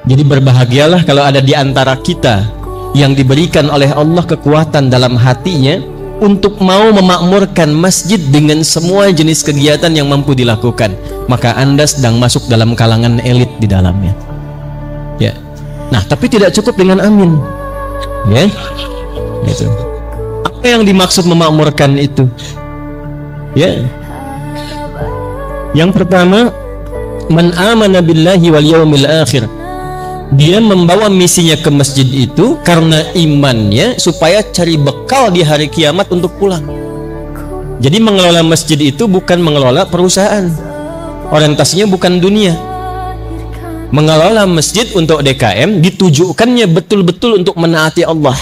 Jadi berbahagialah kalau ada di antara kita yang diberikan oleh Allah kekuatan dalam hatinya untuk mau memakmurkan masjid dengan semua jenis kegiatan yang mampu dilakukan. Maka Anda sedang masuk dalam kalangan elit di dalamnya. Ya. Nah, tapi tidak cukup dengan amin. Ya. Gitu. Apa yang dimaksud memakmurkan itu? Ya. Yang pertama, man amana billahi wal yaumil akhir. Dia membawa misinya ke masjid itu karena imannya supaya cari bekal di hari kiamat untuk pulang. Jadi mengelola masjid itu bukan mengelola perusahaan. Orientasinya bukan dunia. Mengelola masjid untuk DKM ditujukannya betul-betul untuk menaati Allah.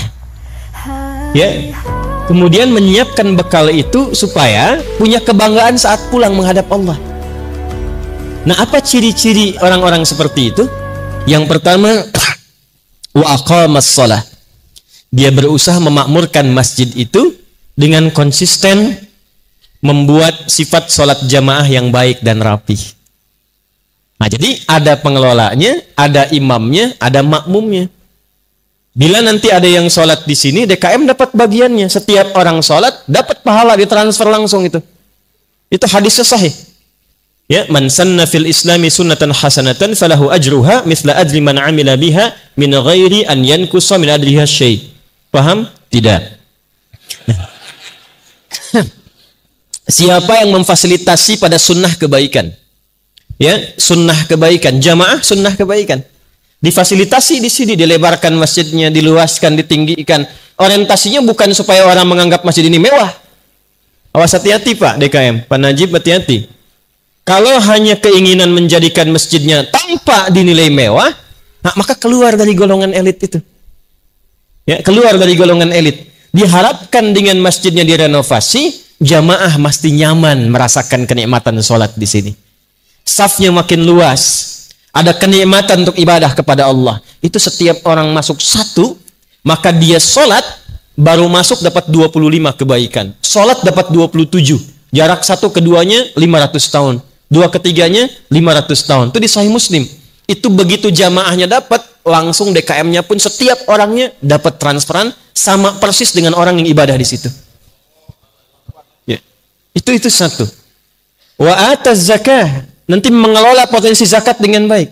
Ya. Kemudian menyiapkan bekal itu supaya punya kebanggaan saat pulang menghadap Allah. Nah, apa ciri-ciri orang-orang seperti itu? Yang pertama, wa aqamas shalah. Dia berusaha memakmurkan masjid itu dengan konsisten membuat sifat sholat jamaah yang baik dan rapi. Nah, jadi ada pengelolanya, ada imamnya, ada makmumnya. Bila nanti ada yang sholat di sini, DKM dapat bagiannya. Setiap orang sholat dapat pahala, ditransfer langsung itu. Itu hadisnya sahih. Ya, man sanna fil islami sunnatan hasanatan falahu ajruha mithla ajri man amila biha min ghairi an yankusa min ajriha syai'. Paham? Tidak. Siapa yang memfasilitasi pada sunnah kebaikan? Ya, sunnah kebaikan, jamaah sunnah kebaikan. Difasilitasi di sini, dilebarkan masjidnya, diluaskan, ditinggikan. Orientasinya bukan supaya orang menganggap masjid ini mewah. Awas, hati-hati Pak DKM, Pak Najib, hati-hati. Kalau hanya keinginan menjadikan masjidnya tanpa dinilai mewah, nah, maka keluar dari golongan elit itu. Ya, keluar dari golongan elit. Diharapkan dengan masjidnya direnovasi, jamaah mesti nyaman merasakan kenikmatan sholat di sini. Safnya makin luas, ada kenikmatan untuk ibadah kepada Allah. Itu setiap orang masuk satu, maka dia sholat baru masuk dapat 25 kebaikan. Sholat dapat 27. Jarak satu keduanya 500 tahun. Dua ketiganya 500 tahun. Itu di Sahih Muslim. Itu begitu jamaahnya dapat, langsung DKM-nya pun setiap orangnya dapat transferan sama persis dengan orang yang ibadah di situ. Ya. Itu satu. Wa ataz zakah, nanti mengelola potensi zakat dengan baik.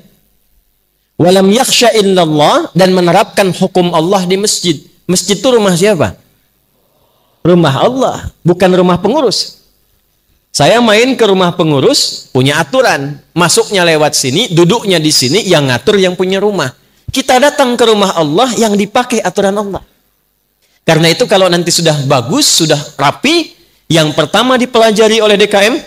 Walam yakhsha illallah, dan menerapkan hukum Allah di masjid. Masjid itu rumah siapa? Rumah Allah, bukan rumah pengurus. Saya main ke rumah pengurus, punya aturan. Masuknya lewat sini, duduknya di sini, yang ngatur yang punya rumah. Kita datang ke rumah Allah yang dipakai aturan Allah. Karena itu kalau nanti sudah bagus, sudah rapi, yang pertama dipelajari oleh DKM,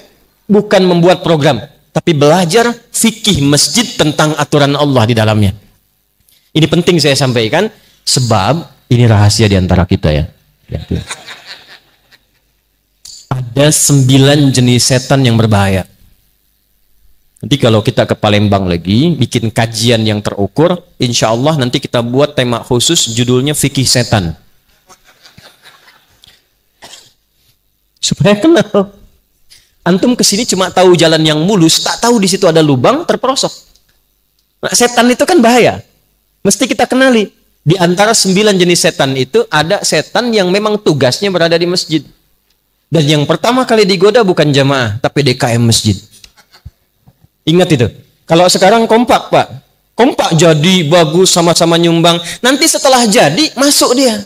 bukan membuat program, tapi belajar fikih masjid tentang aturan Allah di dalamnya. Ini penting saya sampaikan, sebab ini rahasia di antara kita ya. Ada 9 jenis setan yang berbahaya. Nanti kalau kita ke Palembang lagi, bikin kajian yang terukur, insya Allah nanti kita buat tema khusus, judulnya fikih setan. Supaya kenal. Antum kesini cuma tahu jalan yang mulus, tak tahu di situ ada lubang, terperosok. Nah, setan itu kan bahaya. Mesti kita kenali. Di antara 9 jenis setan itu, ada setan yang memang tugasnya berada di masjid. Dan yang pertama kali digoda bukan jamaah, tapi DKM masjid. Ingat itu. Kalau sekarang kompak Pak. Kompak jadi, bagus, sama-sama nyumbang. Nanti setelah jadi, masuk dia.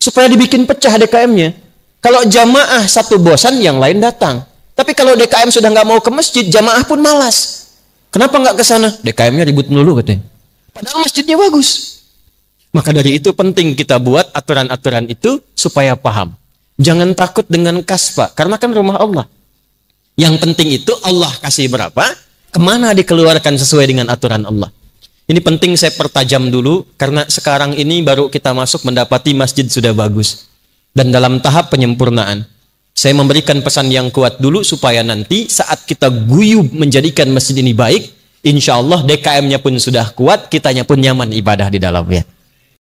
Supaya dibikin pecah DKM-nya. Kalau jamaah satu bosan, yang lain datang. Tapi kalau DKM sudah nggak mau ke masjid, jamaah pun malas. Kenapa nggak ke sana? DKM-nya ribut melulu katanya. Padahal masjidnya bagus. Maka dari itu penting kita buat aturan-aturan itu supaya paham. Jangan takut dengan kas Pak, karena kan rumah Allah. Yang penting itu Allah kasih berapa, kemana dikeluarkan sesuai dengan aturan Allah. Ini penting saya pertajam dulu, karena sekarang ini baru kita masuk mendapati masjid sudah bagus. Dan dalam tahap penyempurnaan. Saya memberikan pesan yang kuat dulu, supaya nanti saat kita guyub menjadikan masjid ini baik, insya Allah DKM-nya pun sudah kuat, kitanya pun nyaman ibadah di dalamnya.